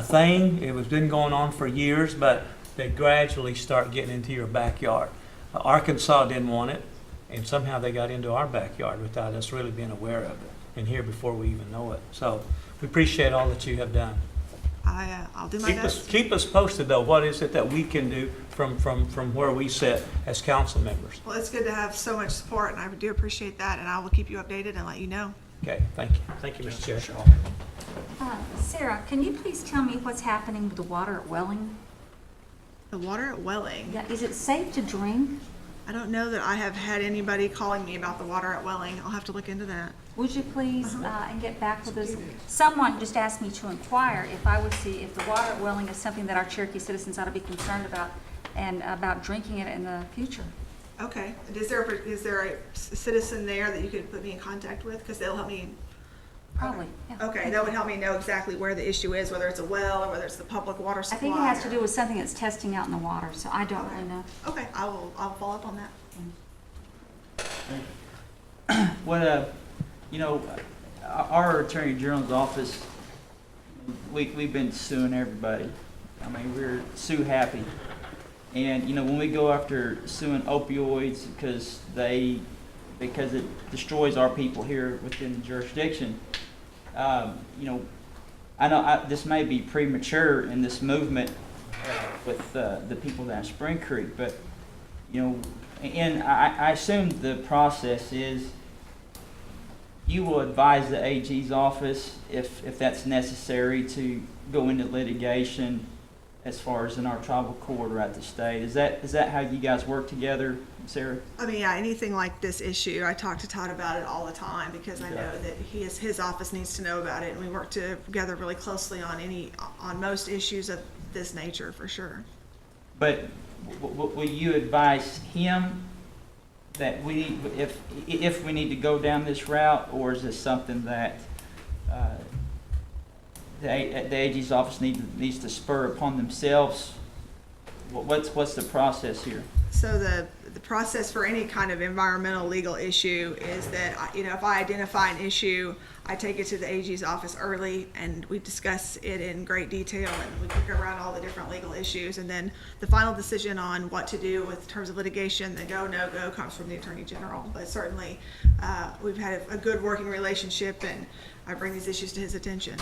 S5: thing. It was been going on for years, but they gradually start getting into your backyard. Arkansas didn't want it, and somehow they got into our backyard without us really being aware of it, and here before we even know it. So we appreciate all that you have done.
S13: I'll do my best.
S5: Keep us posted, though. What is it that we can do from where we sit as council members?
S13: Well, it's good to have so much support, and I do appreciate that, and I will keep you updated and let you know.
S5: Okay, thank you. Thank you, Mr. Chair.
S9: Sarah, can you please tell me what's happening with the water at Welling?
S13: The water at Welling?
S9: Yeah, is it safe to drink?
S13: I don't know that I have had anybody calling me about the water at Welling. I'll have to look into that.
S9: Would you please, and get back with us? Someone just asked me to inquire if I would see if the water at Welling is something that our Cherokee citizens ought to be concerned about, and about drinking it in the future.
S13: Okay. Is there a citizen there that you could put me in contact with? Because they'll help me.
S9: Probably, yeah.
S13: Okay, that would help me know exactly where the issue is, whether it's a well or whether it's the public water
S9: I
S13: supply.
S9: think it has to do with something that's testing out in the water, so I don't really know.
S13: Okay, I'll follow up on that.
S14: What, you know, our Attorney General's office, we've been suing everybody. I mean, we're sue happy. And, you know, when we go after suing opioids because it destroys our people here within the jurisdiction, you know, I know this may be premature in this movement with the people down Spring Creek, but, you know, and I assume the process is you will advise the AG's office if that's necessary to go into litigation as far as in our tribal court or at the state. Is that how you guys work together, Sarah?
S13: I mean, yeah, anything like this issue, I talk to Todd about it all the time because I know that his office needs to know about it, and we work together really closely on most issues of this nature for sure.
S14: But will you advise him that we need, if we need to go down this route, or is this something that the AG's office needs to spur upon themselves? What's the process here?
S13: So the process for any kind of environmental legal issue is that, you know, if I identify an issue, I take it to the AG's office early and we discuss it in great detail and we kick around all the different legal issues, and then the final decision on what to do with terms of litigation, the go, no go, comes from the Attorney General. But certainly we've had a good working relationship and I bring these issues to his attention.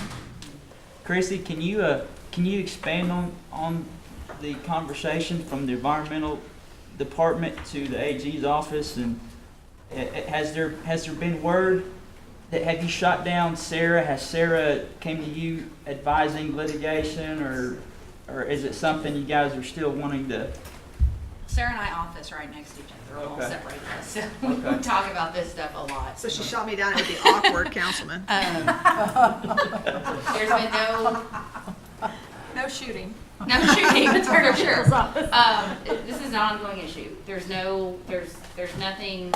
S14: Chrissy, can you expand on the conversation from the environmental department to the AG's office, and has there been word that, have you shot down Sarah? Has Sarah came to you advising litigation, or is it something you guys are still wanting to?
S17: Sarah and I office right next to each other. We're all
S14: Okay.
S17: separated, so we talk about this stuff a lot.
S13: So she shot me down, it would be awkward, Councilman.
S17: There's been
S15: No shooting.
S17: no shooting, for sure. This is an ongoing issue. There's nothing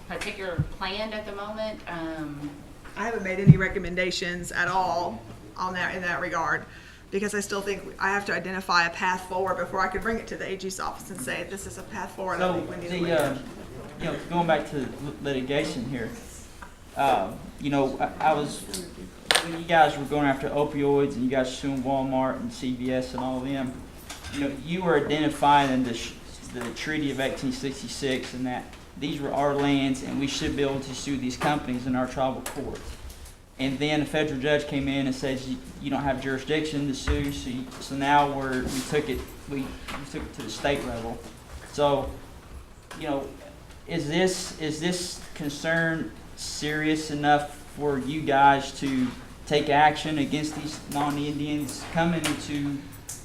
S17: particular planned at the moment.
S13: I haven't made any recommendations at all in that regard, because I still think I have to identify a path forward before I could bring it to the AG's office and say, this is a path forward. I think we need to look at.
S14: You know, going back to litigation here, you know, I was, when you guys were going after opioids and you guys suing Walmart and CVS and all of them, you know, you were identifying in the Treaty of 1866 and that these were our lands and we should be able to sue these companies in our tribal courts. And then a federal judge came in and says you don't have jurisdiction to sue, so now we took it to the state level. So, you know, is this concern serious enough for you guys to take action against these non-Indians coming into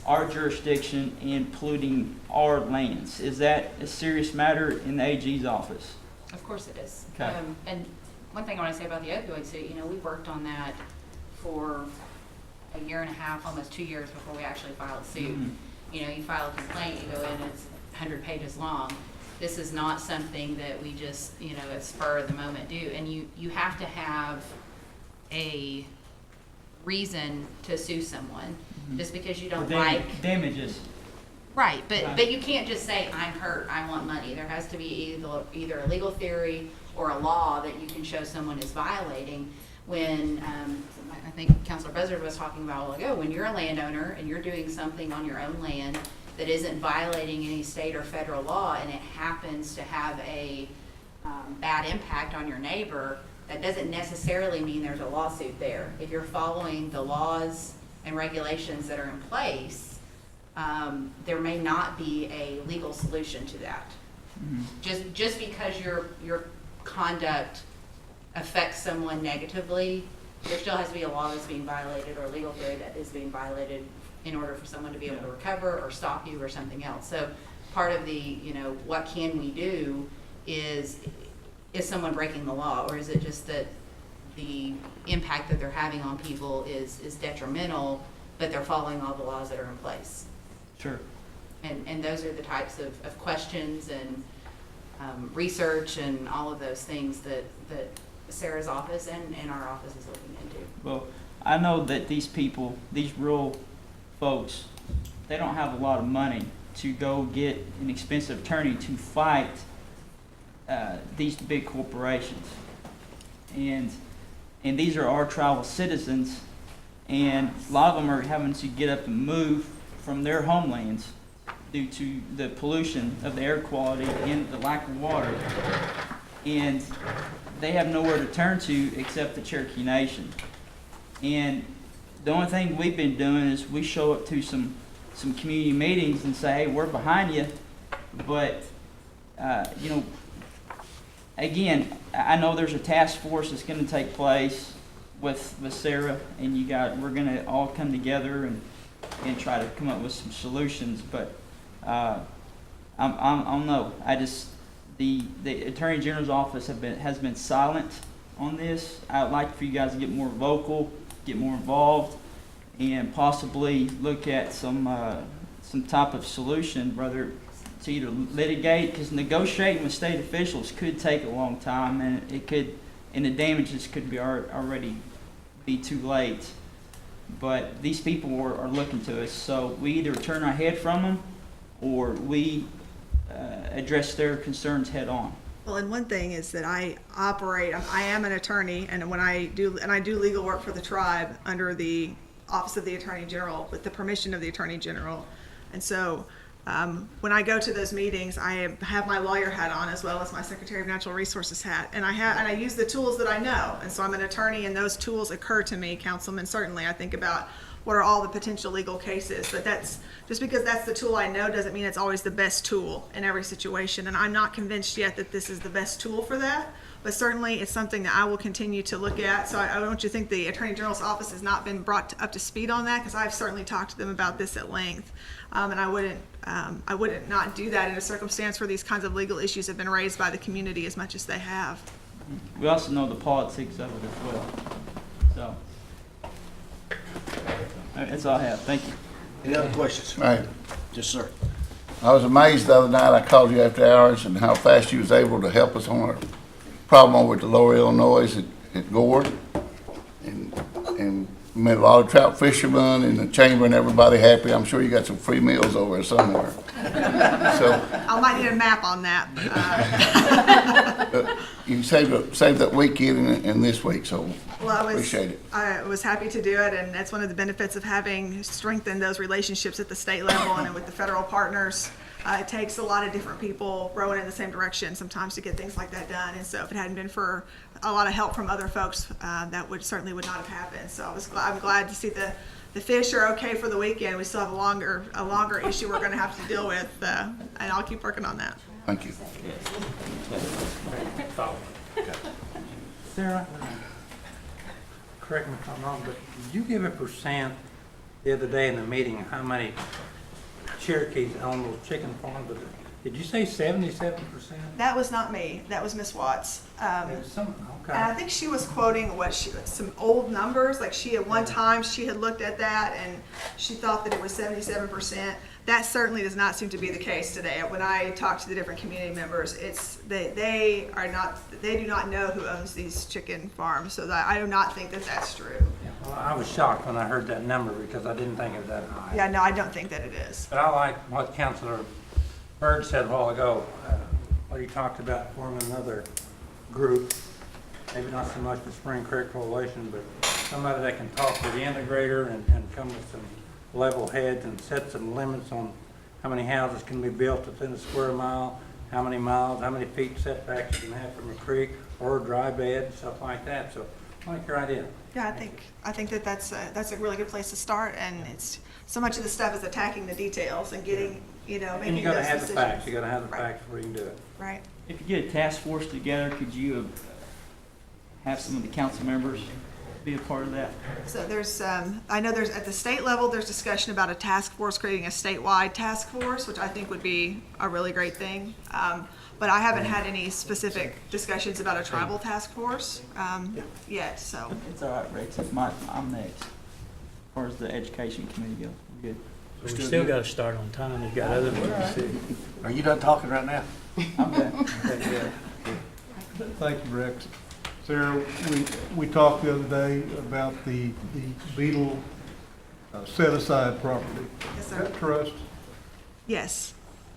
S14: our jurisdiction and polluting our lands? Is that a serious matter in the AG's office?
S17: Of course it is.
S14: Okay.
S17: And one thing I want to say about the opioid suit, you know, we worked on that for a year and a half, almost 2 years before we actually filed a suit.
S14: Mm-hmm.
S17: You know, you file a complaint, you go in, it's 100 pages long. This is not something that we just, you know, at spur of the moment do. And you have to have a reason to sue someone. Just because you don't like
S14: damages.
S17: Right, but you can't just say, I'm hurt, I want money. There has to be either a legal theory or a law that you can show someone is violating. When, I think Councilor Buzzard was talking about a while ago, when you're a landowner and you're doing something on your own land that isn't violating any state or federal law, and it happens to have a bad impact on your neighbor, that doesn't necessarily mean there's a lawsuit there. If you're following the laws and regulations that are in place, there may not be a legal solution to that. Mm-hmm. Just because your conduct affects someone negatively, there still has to be a law that's being violated or a legal theory that is being violated in order for someone to be able to recover or stop you or something else. So part of the, you know, what can we do is someone breaking the law, or is it just that the impact that they're having on people is detrimental, but they're following all the laws that are in place?
S14: Sure.
S17: And those are the types of questions and research and all of those things that Sarah's office and our office is looking into.
S14: Well, I know that these people, these rural folks, they don't have a lot of money to go get an expensive attorney to fight these big corporations. And and these are our tribal citizens, and a lot of them are having to get up and move from their homelands due to the pollution of the air quality and the lack of water. And they have nowhere to turn to except the Cherokee Nation. And the only thing we've been doing is we show up to some community meetings and say, hey, we're behind you. But, you know, again, I know there's a task force that's going to take place with Sarah, and we're going to all come together and try to come up with some solutions. But I don't know. The Attorney General's office has been silent on this. I'd like for you guys to get more vocal, get more involved, and possibly look at some type of solution, whether to either litigate, because negotiating with state officials could take a long time, and the damages could be already be too late. But these people are looking to us, so we either turn our head from them or we address their concerns head on.
S13: Well, and one thing is that I am an attorney, and I do legal work for the tribe under the Office of the Attorney General with the permission of the Attorney General. And so when I go to those meetings, I have my lawyer hat on as well as my Secretary of Natural Resources hat, and I use the tools that I know. And so I'm an attorney, and those tools occur to me, Councilman. Certainly, I think about what are all the potential legal cases, but that's just because that's the tool I know doesn't mean it's always the best tool in every situation. And I'm not convinced yet that this is the best tool for that, but certainly it's something that I will continue to look at. So I don't want you to think the Attorney General's office has not been brought up to speed on that, because I've certainly talked to them about this at length. And I wouldn't not do that in a circumstance where these kinds of legal issues have been raised by the community as much as they have.
S14: We also know the politics of it as well. So, all right, that's all I have. Thank you.
S3: Any other questions?
S10: Right.
S3: Yes, sir.
S10: I was amazed the other night, I called you after hours, and how fast you was able to help us on our problem over at the Lower Illinois at Gore. And met a lot of trout fishermen in the chamber and everybody happy. I'm sure you got some free meals over there somewhere. So
S13: I might need a map on that.
S10: you saved that weekend and this week, so appreciate it.
S13: I was happy to do it, and that's one of the benefits of having strengthened those relationships at the state level and with the federal partners. It takes a lot of different people rowing in the same direction sometimes to get things like that done. And so if it hadn't been for a lot of help from other folks, that certainly would not have happened. So I'm glad to see the fish are okay for the weekend. We still have a longer issue we're going to have to deal with, and I'll keep working on that.
S10: Thank you.
S16: Sarah, correct me if I'm wrong, but did you give a percent the other day in the meeting how many Cherokees own those chicken farms? Did you say 77%?
S13: That was not me. That was Miss Watts.
S16: Okay.
S13: And I think she was quoting some old numbers. Like at one time she had looked at that and she thought that it was 77%. That certainly does not seem to be the case today. When I talk to the different community members, they do not know who owns these chicken farms. So I do not think that that's true.
S16: Well, I was shocked when I heard that number because I didn't think it was that high.
S13: Yeah, no, I don't think that it is.
S16: But I like what Councilor Byrd said a while ago, what he talked about forming another group, maybe not so much the Spring Creek Coalition, but somebody that can talk to the integrator and come with some level heads and set some limits on how many houses can be built within a square mile, how many miles, how many feet setbacks you can have from a creek or a dry bed, stuff like that. So I like your idea.
S13: Yeah, I think that's a really good place to start, and it's so much of the stuff is attacking the details and getting, making those decisions.
S16: And you got to have the facts. You got to have the facts before you can do it.
S13: Right.
S14: If you get a task force together, could you have some of the council members be a part of that?
S13: So I know at the state level, there's discussion about a task force, creating a statewide task force, which I think would be a really great thing. But I haven't had any specific discussions about a tribal task force yet. So
S14: it's all right, Rex. I'm next. As far as the education committee goes, we're good.
S5: We still got to start on time. We've got other meetings too.
S3: Are you done talking right now?
S14: I'm done.
S18: Thank you, Rex. Sarah, we talked the other day about the Beetle set-aside property.
S13: Yes, sir.
S18: That trust?
S13: Yes.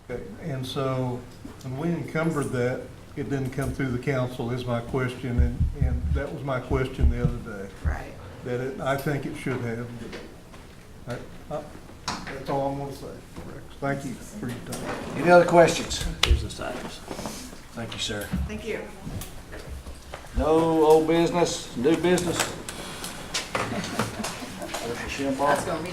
S18: Okay. And so when we encumbered that, it didn't come through the council is my question, and that was my question the other day.
S13: Right.
S18: I think it should have. That's all I'm gonna say, Rex. Thank you for your time.
S3: Any other questions?
S5: Business items.
S3: Thank you, sir.
S13: Thank you.
S3: No old business, new business?
S17: That's gonna be.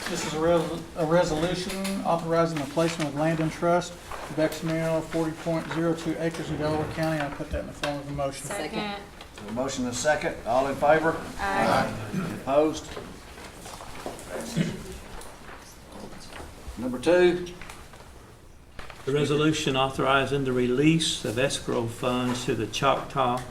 S11: This is a resolution authorizing the placement of land in trust of XML 40.02 acres in Delaware County. I'll put that in the form of a motion.
S17: Second.
S3: A motion and a second. All in favor?
S17: Aye.
S3: Opposed? Number 2,
S5: The resolution authorizing the release of escrow funds to the Choctaw,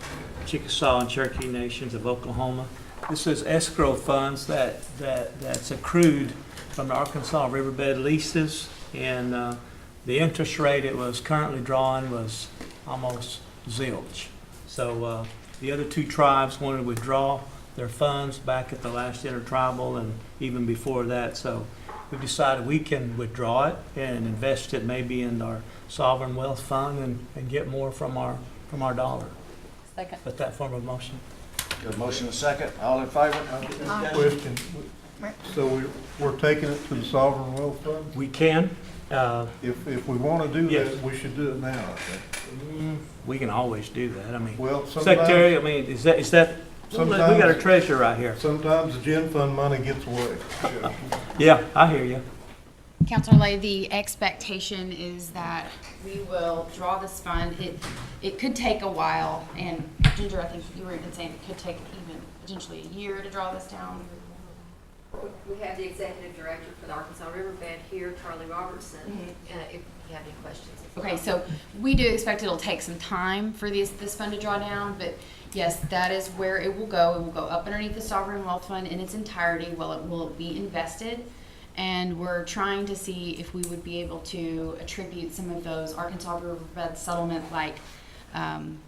S5: Chickasaw, and Cherokee nations of Oklahoma. This is escrow funds that's accrued from the Arkansas riverbed leases, and the interest rate it was currently drawing was almost zilch. So the other two tribes wanted to withdraw their funds back at the last intertribal and even before that. So we've decided we can withdraw it and invest it maybe in our sovereign wealth fund and get more from our dollar.
S17: Second.
S5: Put that form of motion.
S3: got a motion and a second. All in favor?
S18: Question, so we're taking it to the sovereign wealth fund?
S5: We can.
S18: If we wanna do
S5: Yes.
S18: that, we should do it now, I think.
S5: We can always do that. I mean,
S18: Well, sometimes-
S5: Secretary, I mean, is that, we got a treasurer right here.
S18: Sometimes the gen fund money gets away.
S5: Yeah, I hear you.
S17: Councilor Lay, the expectation is that we will draw this fund. It could take a while, and Ginger, I think you were even saying it could take even potentially a year to draw this down.
S2: We have the executive director for the Arkansas Riverbed here, Charlie Robertson, if you have any questions.
S17: Okay, so we do expect it'll take some time for this fund to draw down, but yes, that is where it will go. It will go up underneath the sovereign wealth fund in its entirety. Well, it will be invested, and we're trying to see if we would be able to attribute some of those Arkansas Riverbed settlement-like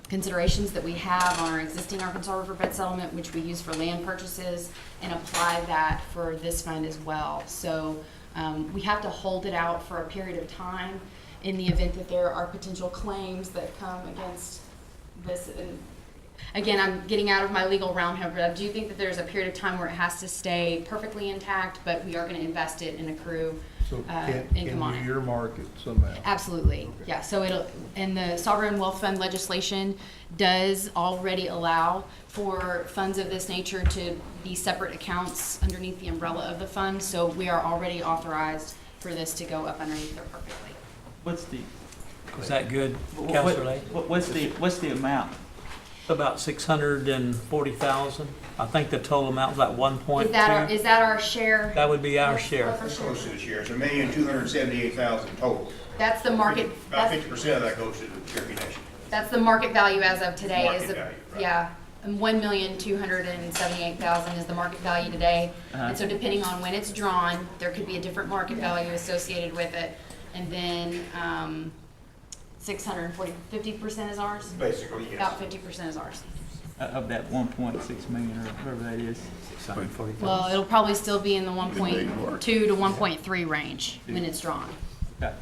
S17: considerations that we have on our existing Arkansas Riverbed settlement, which we use for land purchases, and apply that for this fund as well. So we have to hold it out for a period of time in the event that there are potential claims that come against this. And again, I'm getting out of my legal realm here, but I do think that there's a period of time where it has to stay perfectly intact, but we are going to invest it and accrue
S18: So
S17: income on
S18: can
S17: it.
S18: you earmark it somehow?
S17: Absolutely, yeah, so it'll, and the sovereign wealth fund legislation does already allow for funds of this nature to be separate accounts underneath the umbrella of the fund, so we are already authorized for this to go up underneath there perfectly.
S5: Is that good, Councilor Lay?
S14: What's the amount?
S5: About 640,000. I think the total amount was like 1.2.
S17: Is that our share?
S5: That would be our share.
S19: Close to the share, it's $1,278,000 total.
S17: That's the market.
S19: About 50% of that goes to the Cherokee Nation.
S17: That's the market value as of today.
S19: Market
S17: Is it?
S19: value, right.
S17: Yeah, and 1,278,000 is the market value today. And so depending on when it's drawn, there could be a different market value associated with it. And then 50% is ours?
S19: Basically, yes.
S17: About 50% is ours.
S14: Of that 1.6 million or whatever that is.
S17: Well, it'll probably still be in the 1.2 to 1.3 range when it's drawn.
S14: Okay.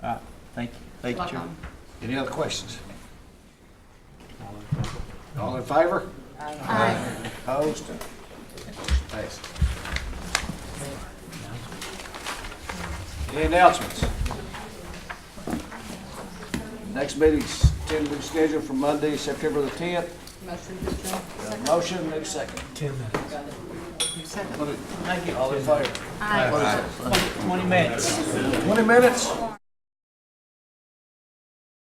S14: All right, thank you. Thank you, Chair.
S17: Welcome.
S3: Any other questions? All in favor?
S17: Aye.
S3: Opposed? Passed. Any announcements? Next meeting's tentatively scheduled for Monday, September the 10th. Motion, need a second.
S5: 10 minutes.
S14: Thank you.
S3: All in favor?
S14: Aye. 20 minutes.
S3: 20 minutes?